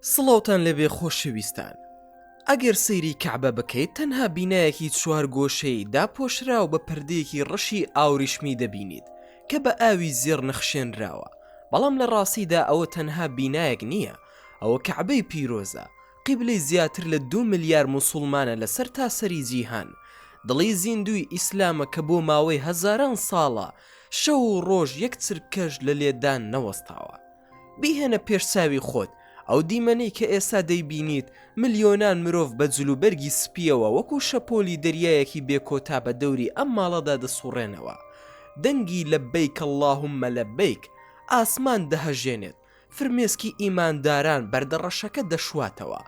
سڵاوتان لەبێ خۆشەویستان. ئەگەر سەیری کەعبە بکەیت تەنها بینایەکی چوار گۆشەی داپۆشراو بە پردەیەکی ڕەشی ئاوریشمی دەبینیت کە بە ئاوی زێڕ نەخشێنراوە، بەڵام لە ڕاستیدا ئەوە تەنها بینایەک نییە، ئەوە کەعبەی پیرۆزە، قیبلەی زیاتر لە 2 ملیار موسڵمانە لەسەر تاسەری جیهان، دڵی زیندوی ئیسلامە کە بۆ ماوەی هەزاران ساڵە شەو و ڕۆژ یەک چرکەش لە لێدان نەوەستاوە. بیهێنە پێشساوی خۆت ئەو دیمەنەی کە ئێستا دەیبینیت ملیۆنان مرۆڤ بە جلوبەرگی سپیەوە وەکو شەپۆلی دەریایەکی بێکۆتا بە دەوری ئەم ماڵەدا دەسوڕێنەوە، دەنگی لەبەیک اللهم لەبەیک ئاسمان دەهەژێنێت، فرمێسکی ئیمانداران بەردەڕەشەکە دەشواتەوە.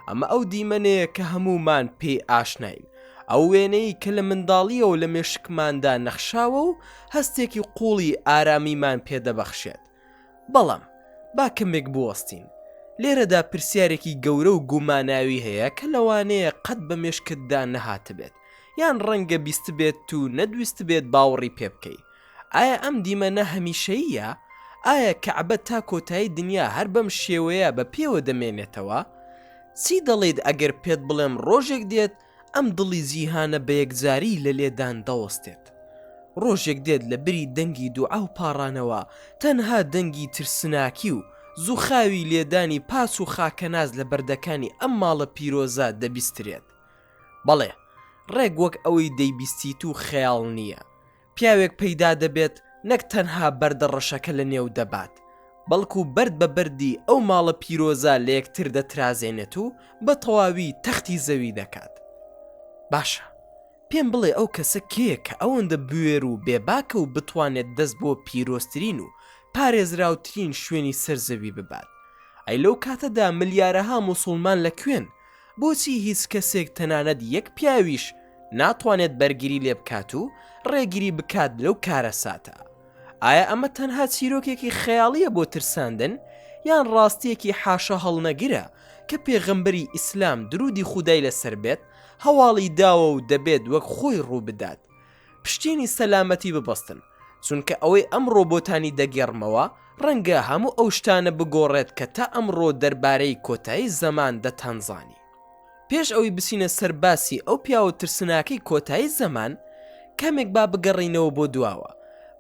ئەمە ئەو دیمەنەیە کە هەمومان پێی ئاشناین، ئەو وێنەی کە لە منداڵیە و لە مێشکماندا نەخشاوە و هەستێکی قوڵی ئارامیمان پێدەبەخشێت. بەڵام با کەمێک بوەستین. لێرەدا پرسیارێکی گەورە و گوماناوی هەیە کە لەوانەیە قەت بە مێشکتدا نەهاتبێت، یان ڕەنگە بیست بێت و نەدویست بێت باوەڕی پێ بکەی. ئایا ئەم دیمەنە هەمیشەییە؟ ئایا کەعبە تا کۆتایی دنیا هەر بەم شێوەیە بە پێوە دەمێنێتەوە؟ چی دەڵێیت ئەگەر پێت بڵێم ڕۆژێک دێت ئەم دڵی جیهانە بە یەکجاری لە لێدان دەوەستێت؟ ڕۆژێک دێت لە بری دەنگی دوعا و پاڕانەوە تەنها دەنگی ترسناکی و زووخاوی لێدانی پاس و خاکەناز لە بەردەکانی ئەم ماڵە پیرۆزە دەبیسترێت. بەڵێ ڕێک وەک ئەوەی دەیبیستیت و خەیاڵ نییە. پیاوێک پەیدا دەبێت نەک تەنها بەردە ڕەشەکە لە نێو دەبات، بەڵکو بەرد بە بەردی ئەو ماڵە پیرۆزە لە یەکتر دەترازێنێت و بە تەواوی تەختی زەوی دەکات. باشە، پێم بڵێ ئەو کەسە کێیە کە ئەوەندە بوێر و بێباکە و بتوانێت دەست بۆ پیرۆسترین و پارێزراوترین شوێنی سەرزەوی ببات؟ ئەی لەو کاتەدا ملیارەها موسڵمان لەکوێن؟ بۆچی هیچ کەسێک تەنانەت یەک پیاویش ناتوانێت بەرگری لێ بکات و ڕێگیری بکات لەو کارە ساتە؟ ئایا ئەمە تەنها چیرۆکێکی خەیاڵیە بۆ ترساندن، یان ڕاستیەکی حاشە هەڵنەگرە کە پێغەمبەری ئیسلام درودی خودای لەسەر بێت هەواڵی داوە و دەبێت وەک خۆی ڕوو بدات؟ پشتێنی سەلامەتی ببەستن، چونکە ئەوەی ئەمڕۆ بۆتانی دەگەڕمەوە ڕەنگە هەموو ئەو شتانە بگۆڕێت کە تا ئەمڕۆ دەربارەی کۆتایی زەمان دەتانزانی. پێش ئەوەی بچینە سەرباسی ئەو پیاوە ترسناکەی کۆتایی زەمان، کەمێک با بگەڕینەوە بۆ دواوە،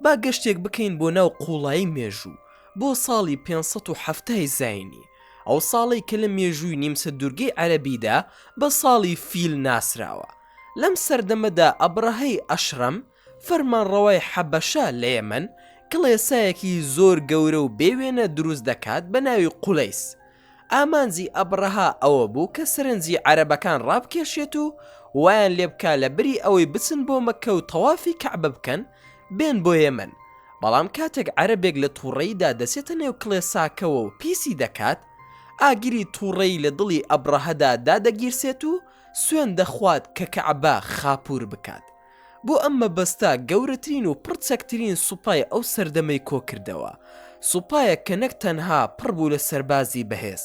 با گەشتێک بکەین بۆ ناو قوڵایی مێژوو بۆ ساڵی 570 زاینی، ئەو ساڵی کە لە مێژووی نیمسە دوورگەی عەرەبیدا بە ساڵی فیل ناسراوە. لەم سەردەمەدا ئەبرەهەی ئەشرەم فەرمانڕەوای حەبەشە لە یەمەن کڵێسایەکی زۆر گەورە و بێوێنە دروست دەکات بە ناوی قولەیس. ئامانجی ئەبرەها ئەوە بوو کە سەرنجی عەرەبەکان ڕابکێشێت و وایان لێ بکا لە بری ئەوەی بچن بۆ مەککە و تەوافی کەعبە بکەن بێن بۆ یەمەن. بەڵام کاتێک عەرەبێک لە تووڕەییدا دەچێتە نێو کڵێساکەوە و پیسی دەکات، ئاگری تووڕەیی لە دڵی ئەبرەهەدا دادەگیرسێت و سوێن دەخوات کە کەعبە خاپور بکات. بۆ ئەم مەبەستە گەورەترین و پڕچەکترین سوپای ئەو سەردەمەی کۆکردەوە، سوپایە کە نەک تەنها پڕ بوو لە سەربازی بەهێز،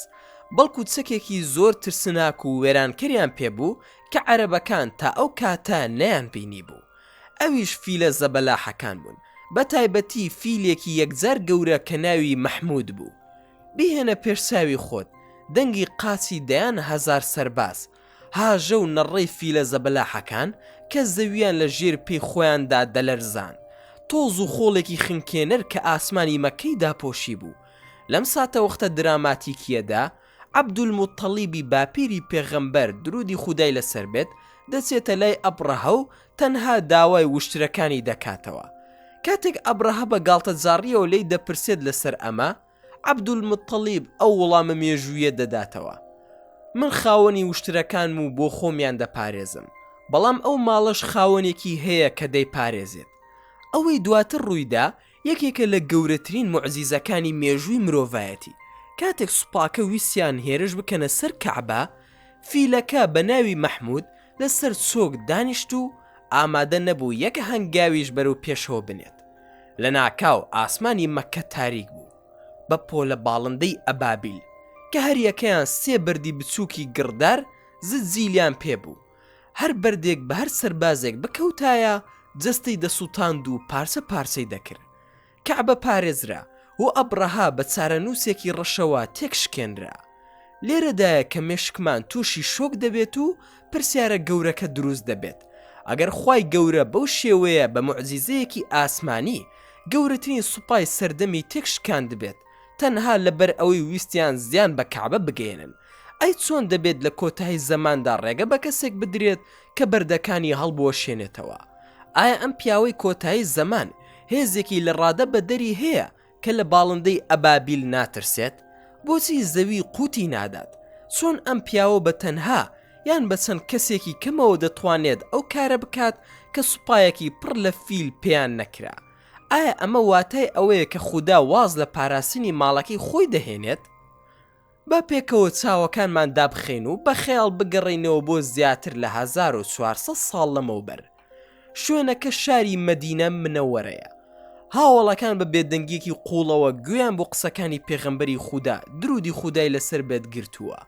بەڵکو چەکێکی زۆر ترسناک و وێرانکەریان پێبوو کە عەرەبەکان تا ئەو کاتە نەیان بینی بوو. ئەویش فیلە زەبەلاحەکان بوون، بە تایبەتی فیلێکی یەکجار گەورە کە ناوی مەحموود بوو. بیهێنە پێشساوی خۆت دەنگی قاچی دەیان هەزار سەرباز، هاژە و نەڕێی فیلە زەبەلاحەکان کە زەویان لە ژێر پێی خۆیاندا دەلەرزان، تۆز و خۆڵێکی خنکێنەر کە ئاسمانی مەکەی داپۆشی بوو. لەم ساتە وەختە دراماتیکیەدا عەبدولموتەڵیبی باپیری پێغەمبەر درودی خودای لەسەر بێت دەچێتە لای ئەبرەهە و تەنها داوای وشترەکانی دەکاتەوە. کاتێک ئەبرەهە بە گاڵتەجاڕیەوە لێی دەپرسێت لەسەر ئەمە، عەبدولموتەڵیب ئەو وەڵامە مێژوویە دەداتەوە: من خاوەنی وشترەکانم و بۆ خۆمیان دەپارێزم، بەڵام ئەو ماڵەش خاوەنێکی هەیە کە دەیپارێزێت. ئەوەی دواتر ڕوویدا یەکێکە لە گەورەترین موعجیزەکانی مێژووی مرۆڤایەتی. کاتێک سوپاکە ویسیان هێرش بکەنە سەر کەعبە، فیلەکە بە ناوی مەحموود لەسەر چۆک دانیشت و ئامادە نەبوو یەک هەنگاویش بەرەو پێشەوە بنێت. لە ناکاو ئاسمانی مەککە تاریک بوو بە پۆلە باڵندەی ئەبابیل کە هەر یەکەیان 3 بەردی بچووکی گڕدار زیلیان پێبوو. هەر بەردێک بە هەر سەربازێک بکەوتایە جەستەی دەسووتاند و پارچە پارچەی دەکرد. کەعبە پارێزرا و ئەبرەها بە چارەنووسێکی ڕەشەوە تێکشکێنرا. لێرەدایە کە مێشکمان تووشی شۆک دەبێت و پرسیارە گەورەکە دروست دەبێت. ئەگەر خوای گەورە بەو شێوەیە بە موعجیزەیەکی ئاسمانی گەورەترین سوپای سەردەمی تێکشکان دەبێت تەنها لەبەر ئەوەی ویستیان زیان بە کەعبە بگەێنن، ئەی چۆن دەبێت لە کۆتایی زەماندا ڕێگە بە کەسێک بدرێت کە بەردەکانی هەڵبوەشێنێتەوە؟ ئایا ئەم پیاوەی کۆتایی زەمان هێزێکی لە ڕادە بە دەری هەیە کە لە باڵندەی ئەبابیل ناترسێت؟ بۆچی زەوی قوتی نادات؟ چۆن ئەم پیاوە بە تەنها یان بە چەند کەسێکی کەمەوە دەتوانێت ئەو کارە بکات کە سوپایەکی پڕ لە فیل پێیان نەکرا؟ ئایا ئەمە واتای ئەوەیە کە خوددا واز لە پاراستنی ماڵەکەی خۆی دەهێنێت؟ با پێکەوە چاوەکانمان دابخێن و بە خەیاڵ بگەڕێنەوە بۆ زیاتر لە 1400 ساڵ لەمەوبەر. شوێنەکە شاری مەدینە منەوەرەیە. هاوڵەکان بە بێدەنگیەکی قوڵەوە گویان بۆ قسەکانی پێغەمبەری خوددا درودی خودای لەسەر بێت گرتووە.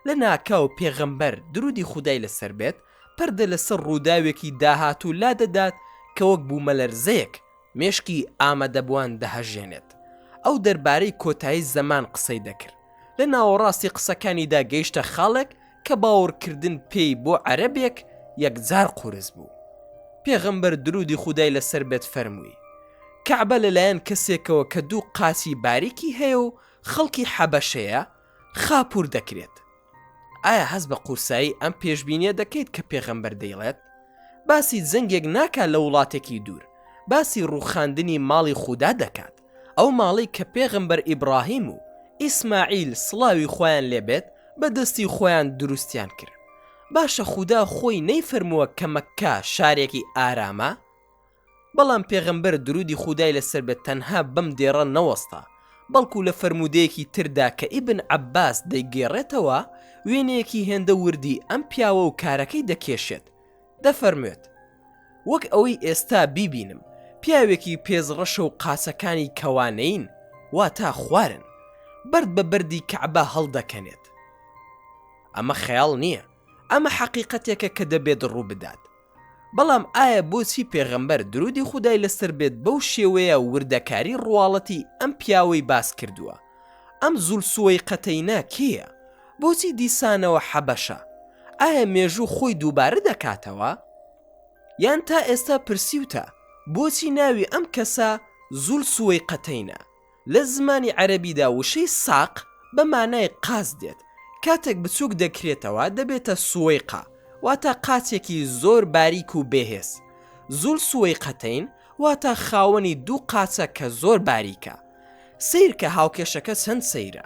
لە ناکاو پێغەمبەر درودی خودای لەسەر بێت پەردە لەسەر ڕووداوێکی داهات و لا دەدات کە وەک بوومەلەرزەیەک مێشکی ئامادەبووان دەهەژێنێت. ئەو دەربارەی کۆتایی زەمان قسەی دەکرد. لە ناوەڕاستی قسەکانیدا گەیشتە خاڵێک کە باوەڕکردن پێی بۆ عەرەبێک یەکجار قورس بوو. پێغەمبەر درودی خودای لەسەر بێت فەرمووی: کەعبە لەلایەن کەسێکەوە کە دوو قاچی باریکی هەیە و خەڵکی حەبەشەیە خاپور دەکرێت. ئایا هەست بە قورسایی ئەم پێشبینیە دەکەیت کە پێغەمبەر دەیڵێت؟ باسی جەنگێک ناکات لە وڵاتێکی دوور، باسی ڕووخاندنی ماڵی خوددا دەکات، ئەو ماڵی کە پێغەمبەر ئیبراهیم و ئیسماعیل سڵاوی خۆیان لێبێت بە دەستی خۆیان دروستیان کرد. باشە خوددا خۆی نەیفەرمووە کە مەککە شارێکی ئارامە؟ بەڵام پێغەمبەر درودی خودای لەسەر بێت تەنها بەم دێڕە نەوەستا، بەڵکو لە فەرمودەیەکی تردا کە ئیبن عەباس دەیگێڕێتەوە وێنەیەکی هێندە وردی ئەم پیاوە و کارەکەی دەکێشێت. دەفەرموێت: وەک ئەوەی ئێستا بیبینم پیاوێکی پێزڕەشە و قاچەکانی کەوانەین واتە خوارن بەرد بە بەردی کەعبە هەڵدەکەنێت. ئەمە خەیاڵ نییە، ئەمە حەقیقەتێکە کە دەبێت ڕوو بدات. بەڵام ئایا بۆچی پێغەمبەر درودی خودای لەسەر بێت بەو شێوەیە وردەکاری ڕواڵەتی ئەم پیاوەی باس کردووە؟ ئەم زولسوەی قەتەینە کێیە؟ بۆچی دیسانەوە حەبەشە؟ ئایا مێژوو خۆی دووبارە دەکاتەوە؟ یان تا ئێستا پرسیوتە بۆچی ناوی ئەم کەسە زولسوەی قەتەینە؟ لە زمانی عەرەبیدا وشەی ساق بە مانای قاز دێت، کاتێک بچووک دەکرێتەوە دەبێتە سوەیقا واتە قاچێکی زۆر باریک و بێهێز. زول سوەی قەتەین واتە خاوەنی دوو قاچە کە زۆر باریکە. سیر کە هاوکێشەکە چەند سەیرە.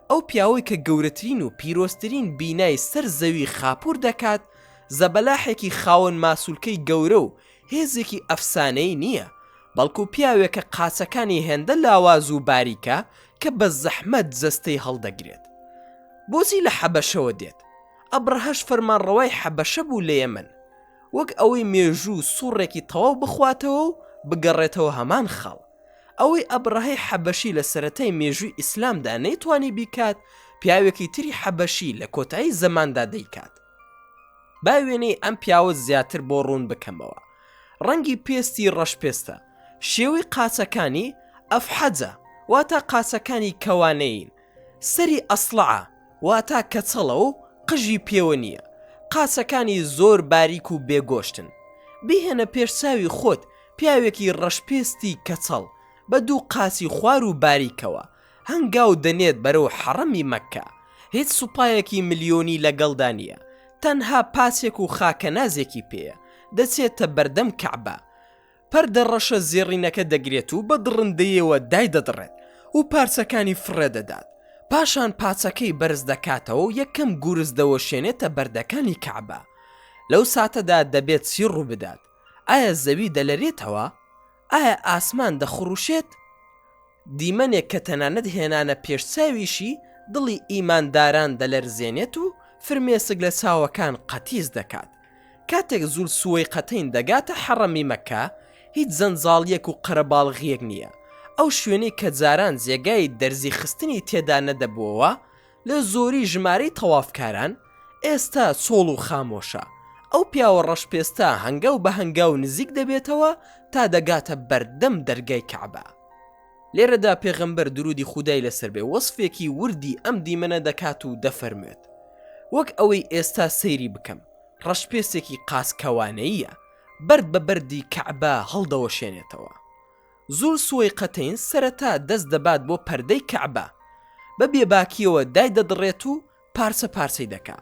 ئەو پیاوەی کە گەورەترین و پیرۆستترین بینای سەر زەوی خاپور دەکات زەبەلاحێکی خاوەن ماسوولکەی گەورە و هێزێکی ئەفسانەی نییە، بەڵکو پیاوێکە قاچەکانی هێندە لاواز و باریکە کە بە زەحمەت جەستەی هەڵدەگرێت. بۆچی لە حەبەشەوە دێت؟ ئەبرەهەش فەرمانڕەوای حەبەشە بوو لە یەمەن، وەک ئەوەی مێژوو سوڕێکی تەواو بخواتەوە و بگەڕێتەوە هەمان خەڵ. ئەوەی ئەبرەهەی حەبەشی لە سەرەتای مێژووی ئیسلامدا نەیتوانی بیکات پیاوێکی تری حەبەشی لە کۆتایی زەماندا دەیکات. با وێنەی ئەم پیاوە زیاتر بۆ ڕوون بکەمەوە. ڕەنگی پێستی ڕەشپێستە، شێوەی قاچەکانی ئەفحەجە واتە قاچەکانی کەوانەیین، سەری ئەسڵعە واتە کەچەڵە و قژی پێوە نییە، قاچەکانی زۆر باریک و بێگۆشتن. بیهێنە پێشچاوی خۆت پیاوێکی ڕەشپێستی کەچەڵ بە دوو قاچی خوار و باریکەوە هەنگاو دەنێت بەرەو حەڕەمی مەککە، هیچ سوپایەکی ملیۆنی لەگەڵدا نییە، تەنها پاسێک و خاکەنازێکی پێیە، دەچێتە بەردەم کەعبە. پەردە ڕەشە زێڕینەکە دەگرێت و بە دڕندەیەوە دای دەدڕێت و پارچەکانی فڕێ دەدات، پاشان پاچەکەی بەرز دەکاتەوە و یەکەم گورز دەوەشێنێتە بەردەکانی کەعبە. لەو ساتەدا دەبێت چی ڕوو بدات؟ ئایا زەوی دەلەرێتەوە؟ ئایا ئاسمان دەخڕوشێت؟ دیمەنێک کە تەنانەت هێنانە پێشچاویشی دڵی ئیمانداران دەلەرزێنێت و فرمێسک لە چاوەکان قەتیز دەکات. کاتێک زول سوەی قەتەین دەگاتە حەڕەمی مەککە هیچ زەنجاڵیەک و قەرەباڵغیەک نییە. ئەو شوێنەی کە جاران جێگای دەرزی خستنی تێدا نەدەبووەوە لە زۆری ژمارەی تەوافکاران ئێستا چۆڵ و خامۆشە. ئەو پیاوە ڕەشپێستا هەنگاو بە هەنگاو نزیک دەبێتەوە تا دەگاتە بەردەم دەرگای کەعبە. لێرەدا پێغەمبەر درودی خودای لەسەر بێ وەسفێکی وردی ئەم دیمەنە دەکات و دەفەرموێت وەک ئەوەی ئێستا سەیری بکەم ڕەشپێسێکی قاسکەوانەیە بەرد بە بەردی کەعبە هەڵدەوەشێنێتەوە. زوول سوەیقەتەین سەرەتا دەست دەبات بۆ پەردەی کەعبە بە بێباکیەوە دای دەدڕێت و پارچە پارچەی دەکا،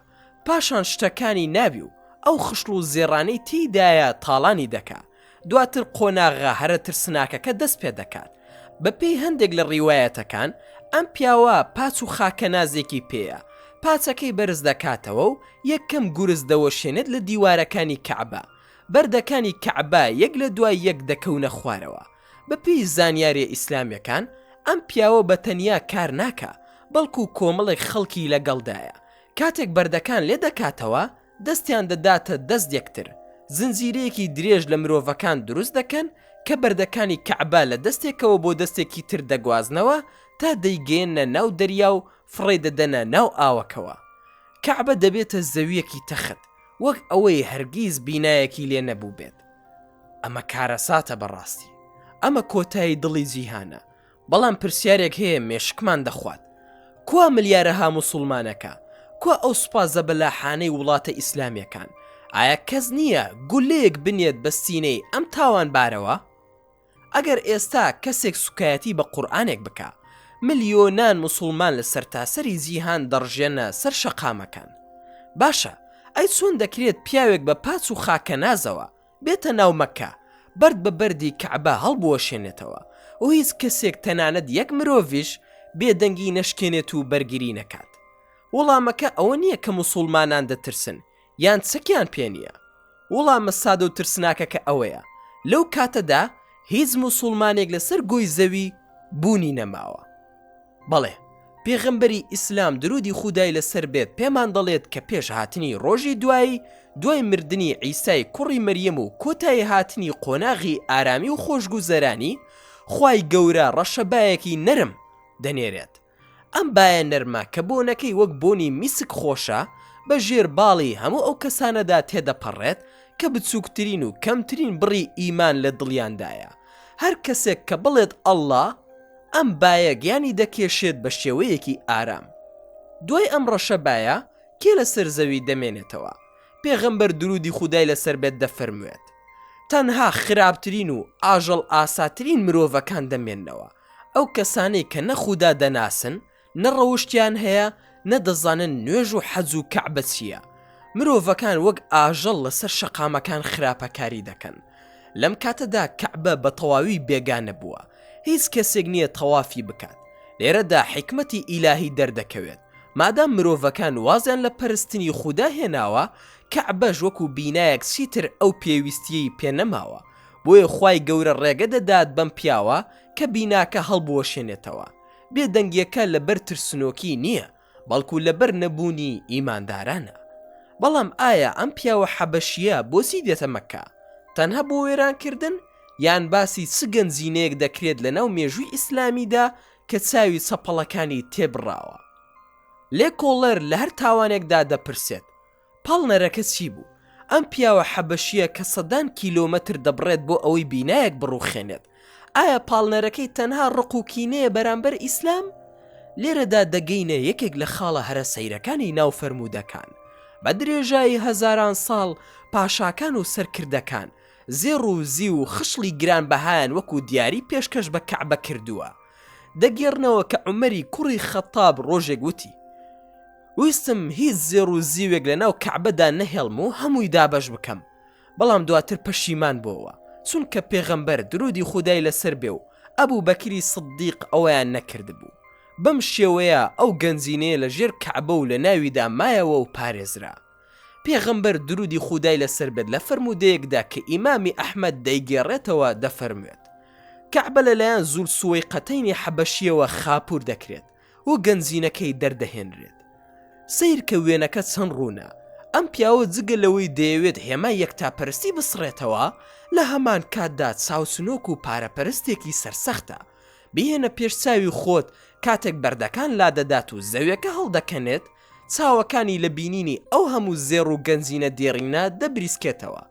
پاشان شتەکانی ناوی و ئەو خشل و زێڕانەی تێیدایە تاڵانی دەکا، دواتر قۆناغا هەرە ترسناکەکە دەست پێ دەکات. بەپێی هەندێک لە ڕیوایەتەکان ئەم پیاوە پاچ و خاکە نازێکی پێیە، پاچەکەی بەرز دەکاتەوە و یەکەم گورز دەوەشێنێت لە دیوارەکانی کەعبە، بەردەکانی کەعبە یەک لە دوای یەک دەکەونە خوارەوە. بەپێی زانیاریە ئیسلامیەکان ئەم پیاوە بە تەنیا کار ناکە بەڵکو کۆمەڵێک خەڵکی لەگەڵدایە، کاتێک بەردەکان لێ دەکاتەوە دەستیان دەداتە دەست یەکتر، زنجیرەیەکی درێژ لە مرۆڤەکان دروست دەکەن کە بەردەکانی کەعبە لە دەستێکەوە بۆ دەستێکی تر دەگوازنەوە تا دەیگەێنە ناو دەریا و فڕێ دەدەنە ناو ئاوەکەوە. کەعبە دەبێتە زەویەکی تەخت وەک ئەوەی هەرگیز بینایەکی لێ نەبوو بێت. ئەمە کارەساتە بەڕاستی، ئەمە کۆتایی دڵی جیهانە. بەڵام پرسیارێک هەیە مێشکمان دەخوات، کوا ملیارەها موسڵمانەکە؟ کوا ئەو سوپازە بەلاحانەی وڵاتە ئیسلامیەکان؟ ئایا کەس نییە گولەیەک بنێت بە سینەی ئەم تاوان بارەوە؟ ئەگەر ئێستا کەسێک سوکایەتی بە قورئانێک بکە، ملیۆنان موسڵمان لە سەرتاسەری جیهان دەڕژێنە سەر شەقامەکان. باشە، ئەی چۆن دەکرێت پیاوێک بە پاچ و خاکە نازەوە بێتە ناو مەکە، بەرد بە بەردی کەعبە هەڵبوەشێنێتەوە و هیچ کەسێک تەنانەت یەک مرۆڤیش بێدەنگی نەشکێنێت و بەرگری نەکات؟ وەڵامەکە ئەوە نییە کە موسڵمانان دەترسن یان چەکیان پێ نییە. وەڵامە سادە و ترسناکەکە ئەوەیە لەو کاتەدا هیچ موسڵمانێک لەسەر گۆی زەوی بوونی نەماوە. بەڵێ، پێغەمبەری ئیسلام درودی خودای لەسەر بێت پێمان دەڵێت کە پێش هاتنی ڕۆژی دوای مردنی عیسای کوڕی مەریەم و کۆتایی هاتنی قۆناغی ئارامی و خۆشگوزەرانی، خوای گەورە ڕەشەبایەکی نەرم دەنێرێت. ئەم بایە نەرمە کە بۆنەکەی وەک بۆنی میسک خۆشە بە ژێر باڵی هەموو ئەو کەسانەدا تێدەپەڕێت کە بچووکترین و کەمترین بڕی ئیمان لە دڵیاندایە. هەر کەسێک کە بڵێت ئەڵڵا، ئەم بایە گیانی دەکێشێت بە شێوەیەکی ئارام. دوای ئەم ڕەشەبایە کێ لەسەر زەوی دەمێنێتەوە؟ پێغەمبەر درودی خودای لەسەر بێت دەفەرموێت تەنها خراپترین و ئاژەڵ ئاساترین مرۆڤەکان دەمێننەوە، ئەو کەسانەی کە نە خودا دەناسن، نە ڕەوشتیان هەیە، نەدەزانن نوێژ و حەج و کەعبە چییە. مرۆڤەکان وەک ئاژەڵ لەسەر شەقامەکان خراپەکاری دەکەن. لەم کاتەدا کەعبە بە تەواوی بێگانە بووە، هیچ کەسێک نییە تەوافی بکات. لێرەدا حیکمەتی ئیلاهی دەردەکەوێت. مادام مرۆڤەکان وازیان لە پەرستنی خودا هێناوە، کەعبەش وەکو بینایەک چیتر ئەو پێویستیەی پێنەماوە، بۆیە خوای گەورە ڕێگە دەدات بەم پیاوە کە بیناکە هەڵبوەشێنێتەوە. بێدەنگیەکە لەبەر ترسنۆکی نییە، بەڵکو لەبەر نەبوونی ئیماندارانە. بەڵام ئایا ئەم پیاوە حەبەشیە بۆچی دێتە مەککە؟ تەنها بۆ وێرانکردن یان باسی چ گەنجینەیەک دەکرێت لە ناو مێژووی ئیسلامیدا کە چاوی چەپەڵەکانی تێبڕاوە؟ لێ کۆڵەر لە هەر تاوانێکدا دەپرسێت پاڵنەرەکە چی بوو؟ ئەم پیاوە حەبەشیە کە سەدان کیلۆمەتر دەبڕێت بۆ ئەوەی بینایەک بڕوخێنێت، ئایا پاڵنەرەکەی تەنها ڕق و کینەیە بەرامبەر ئیسلام؟ لێرەدا دەگەینە یەکێک لە خاڵە هەرە سەیرەکانی ناو فەرموودەکان. بە درێژایی هەزاران ساڵ پاشاکان و سەرکردەکان زێڕ و زی و خشڵی گرانبەهایان وەکو دیاری پێشکەش بە کەعبە کردووە. دەگێڕنەوە کە عومەری کوڕی خەتاب ڕۆژێک وتی ویستم هیچ زێڕ و زیوێک لە ناو کەعبەدا نەهێڵم و هەمووی دابەش بکەم، بەڵام دواتر پەشیمان بووەوە، چونکە پێغەمبەر درودی خودای لەسەر بێ و ئەبوو بەکری سدیق ئەوەیان نەکرد بوو. بەم شێوەیە ئەو گەنجینەیە لە ژێر کەعبە و لە ناویدا مایەوە و پارێزرا. پێغەمبەر درودی خودای لەسەر بێت لە فەرموودەیەکدا کە ئیمامی ئەحمەد دەیگێڕێتەوە دەفەرموێت کەعبە لەلایەن زوول سوەیقەتەینی حەبەشیەوە خاپوور دەکرێت و گەنجینەکەی دەردەهێنرێت. سیر کە وێنەکە چەند ڕوونە. ئەم پیاوە جگە لەوەی دەیەوێت هێمای یەکتاپەرستی بسڕێتەوە، لە هەمان کاتدا چاوچنۆک و پارەپەرستێکی سەرسەختە. بهێنە پێش چاوی خۆت کاتێک بەردەکان لادەدات و زەویەکە هەڵدەکەنێت، چاوەکانی لە بینینی ئەو هەموو زێڕ و گەنجینە دێڕینە دەبریسکێتەوە.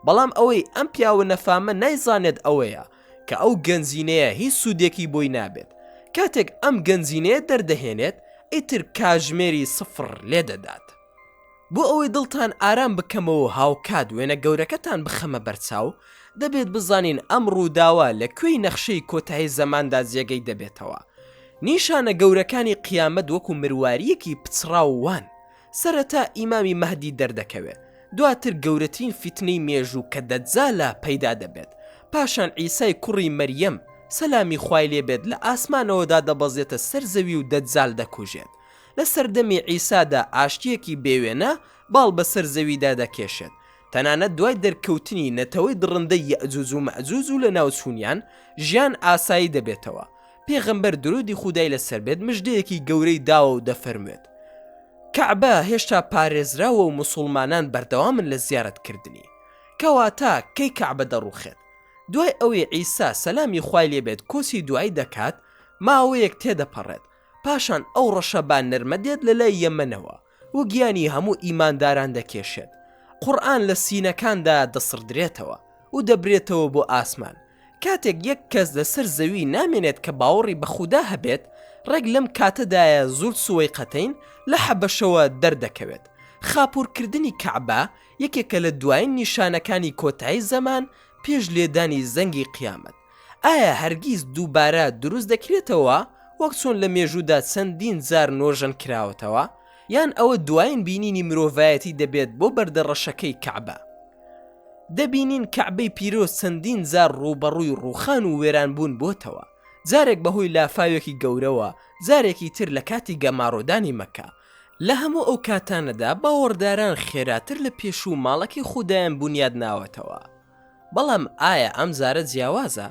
بەڵام ئەوەی ئەم پیاوە نەفامە نایزانێت ئەوەیە کە ئەو گەنجینەیە هیچ سوودێکی بۆی نابێت. کاتێک ئەم گەنجینەیە دەردەهێنێت ئیتر کاژمێری سفر لێ دەدات. بۆ ئەوەی دڵتان ئارام بکەمەوە هاوکات وێنە گەورەکەتان بخەمە بەرچاو دەبێت بزانین ئەم ڕووداوە لە کوێی نەخشەی کۆتایی زەماندا جێگەی دەبێتەوە. نیشانە گەورەکانی قیامەت وەکو مرواریەکی پچڕاووان. سەرەتا ئیمامی مەهدی دەردەکەوێت، دواتر گەورەترین فیتنەی مێژوو کە دەجالە پەیدا دەبێت، پاشان عیسای کوڕی مەریەم سەلامی خوای لێبێت لە ئاسمانەوەدا دەبەزێتە سەر زەوی و دەجال دەکوژێت. لە سەردەمی عیسادا ئاشتیەکی بێوێنە باڵ بەسەر زەویدا دەکێشێت. تەنانەت دوای دەرکەوتنی نەتەوەی دڕندەی یەئجوج و مەئجوج و لە ناوچوونیان ژیان ئاسایی دەبێتەوە. پێغەمبەر درودی خودای لەسەر بێت مژدەیەکی گەورەی داوە و دەفەرموێت: کەعبە هێشتا پارێزراوە و موسڵمانان بەردەوامن لە زیارەتکردنی، کەواتە کەی کەعبە دەڕوخێت. دوای ئەوەی عیسا سەلامی خوای لێبێت کۆسی دوایی دەکات، ماوەیەک تێدەپەڕێت، پاشان ئەو ڕەشەبان نەرمە دێت لە لای یەمەنەوە و گیانی هەموو ئیمانداران دەکێشێت. قورئان لە سینەکاندا دەسڕدرێتەوە و دەبرێتەوە بۆ ئاسمان. کاتێک یەک کەس لەسەر زەوی نامێنێت کە باوەڕی بە خودا هەبێت، ڕێک لەم کاتەدایە زوڵ سوەیقەتەین لە حەبەشەوە دەردەکەوێت. خاپوورکردنی کەعبە یەکێکە لە دوایین نیشانەکانی کۆتایی زەمان پێش لێدانی زەنگی قیامەت. ئایا هەرگیز دووبارە دروست دەکرێتەوە وەک چۆن لە مێژوودا چەندین جار نۆژەن کراوەتەوە، یان ئەوە دوایین بینینی مرۆڤایەتی دەبێت بۆ بەردەڕەشەکەی کەعبە؟ دەبینین کەعبەی پیرۆز چەندین جار ڕوبەڕووی ڕوخان و وێران بوون بۆتەوە، جارێک بەهۆی لافاوێکی گەورەوە، جارێکی تر لە کاتی گەماڕۆدانی مەکە. لە هەموو ئەو کاتانەدا باوەڕداران خێراتر لە پێشوو ماڵەکی خودایان بنیاد ناوەتەوە. بەڵام ئایا ئەم جارە جیاوازە؟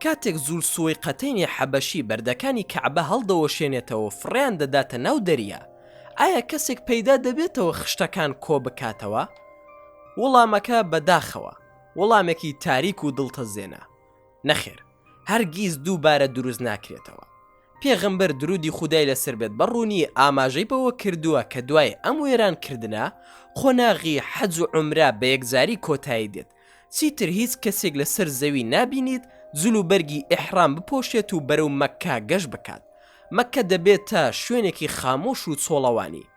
کاتێک زوڵ سوەیقەتەینی حەبەشی بەردەکانی کەعبە هەڵدەوەشێنێتەوە فڕیان دەداتە ناو دەریا، ئایا کەسێک پەیدا دەبێتەوە خشتەکان کۆ بکاتەوە؟ وەڵامەکە بەداخەوە وەڵامێکی تاریک و دڵتەزێنە. نەخێر، هەرگیز دووبارە دروست ناکرێتەوە. پێغەمبەر درودی خودای لەسەر بێت بەڕوونی ئاماژەی بەوە کردووە کە دوای ئەم وێرانکردنە خۆناغی حەج و عومرە بە یەکجاری کۆتایی دێت. چیتر هیچ کەسێک لەسەر زەوی نابینیت جلو بەرگی ئیحرام بپۆشێت و بەرەو مەککە گەشت بکات. مەککە دەبێت تا شوێنێکی خامۆش و چۆڵەوانی.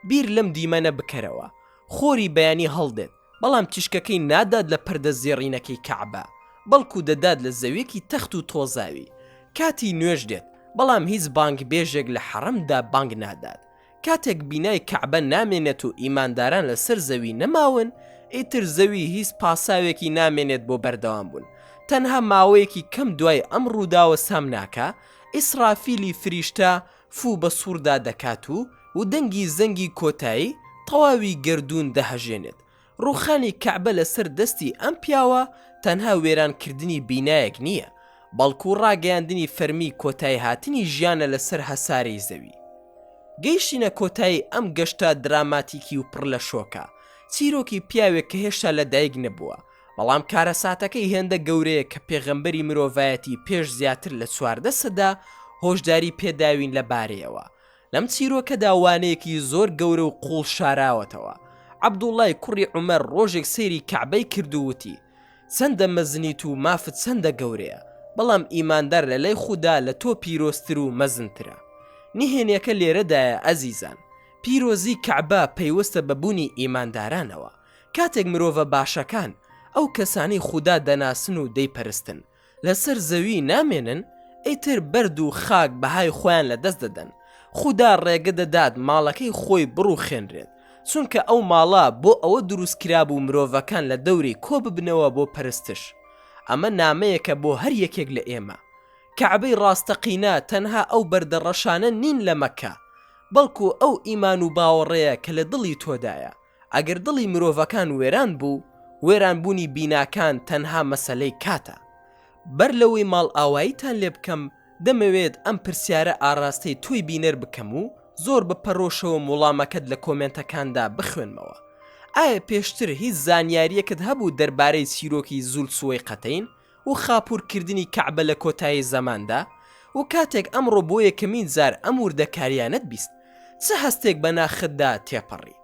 بیر لەم دیمەنە بکەرەوە. خۆری بەیانی هەڵدێت، بەڵام تیشکەکەی نادات لە پەردە زێڕینەکەی کەعبە، بەڵکو دەدات لە زەویەکی تەخت و تۆزاوی. کاتی نوێژ دێت، بەڵام هیچ بانگ بێژێک لە حەرەمدا بانگ نادات. کاتێک بینای کەعبە نامێنێت و ئیمانداران لەسەر زەوی نەماون، ئیتر زەوی هیچ پاساوێکی نامێنێت بۆ بەردەوام بوون. تەنها ماوەیەکی کەم دوای ئەم ڕووداوە سامناکە، ئیسرافیلی فریشتە فوو بە سووردا دەکات و دەنگی زەنگی کۆتایی تەواوی گردوون دەهەژێنێت. ڕوخانی کەعبە لەسەر دەستی ئەم پیاوە تەنها وێرانکردنی بینایەک نییە، بەڵکو ڕاگەیاندنی فەرمی کۆتایی هاتنی ژیانە لەسەر هەسارەی زەوی. گەیشتینە کۆتایی ئەم گەشتە دراماتیکی و پڕ لە شۆکە. چیرۆکی پیاوێک کە هێشتا لەدایک نەبووە، بەڵام کارەساتەکەی هێندە گەورەیە کە پێغەمبەری مرۆڤایەتی پێش زیاتر لە 14 سەدا هۆشداری پێداوین لە بارەیەوە. لەم چیرۆکەدا وانەیەکی زۆر گەورە و قوڵ شاراوەتەوە. عەبدوڵڵای کوڕی عومەر ڕۆژێک سەیری کەعبەی کردووتی: چەندە مەزنیت و مافت چەندە گەورەیە، بەڵام ئیماندار لە لای خودا لە تۆ پیرۆزتر و مەزنترە. نهێنیەکە لێرەدایە ئەزیزان، پیرۆزی کەعبە پەیوەستە بەبوونی ئیماندارانەوە. کاتێک مرۆڤە باشەکان ئەو کەسانی خودا دەناسن و دەیپەرستن لەسەر زەوی نامێنن، ئیتر بەرد و خاک بەهای خۆیان لەدەست دەدەن. خودا ڕێگە دەدات ماڵەکەی خۆی بڕوخێنرێت، چونکە ئەو ماڵە بۆ ئەوە دروست کرابوو مرۆڤەکان لە دەوری کۆ ببنەوە بۆ پەرستش. ئەمە نامەیەکە بۆ هەر یەکێک لە ئێمە. کەعبەی ڕاستەقینە تەنها ئەو بەردەڕەشانە نین لە مەککە، بەڵکو ئەو ئیمان و باوەڕەیە کە لە دڵی تۆدایە. ئەگەر دڵی مرۆڤەکان وێران بوو، وێرانبوونی بیناکان تەنها مەسەلەی کاتە. بەر لەوەی ماڵ ئاواییتان لێ بکەم، دەمەوێت ئەم پرسیارە ئاراستەی توی بینەر بکەم و زۆر بەپەڕۆشەوە وەڵامەکەت لە کۆمنتەکاندا بخوێنمەوە. ئایا پێشتر هیچ زانیاریەکت هەبوو دەربارەی چیرۆکی زوڵ سوەیقەتەین و خاپوورکردنی کەعبە لە کۆتایی زەماندا؟ و کاتێک ئەمڕۆ بۆ یەکەمین جار ئەم وردەکاریانت بیست، چ هەستێک بە ناخدا تێپەڕی؟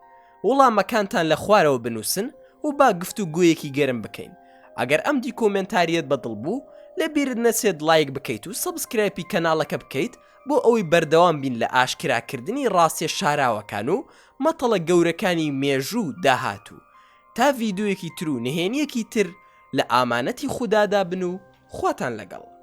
وەڵامەکانتان لە خوارەوە بنووسن و با گفتوگۆیەکی گەرم بکەین. ئەگەر ئەم دی کۆمنتاریەت بەدڵ بوو، لەبیرت نەچێت لایک بکەیت و سەبسکرایبی کەناڵەکە بکەیت بۆ ئەوەی بەردەوام بین لە ئاشکراکردنی ڕاستیە شاراوەکان و مەتەڵە گەورەکانی مێژوو داهاتوو. تا ڤیدیۆیەکی تر و نهێنیەکی تر لە ئامانەتی خودادا بن و خواتان لەگەڵ.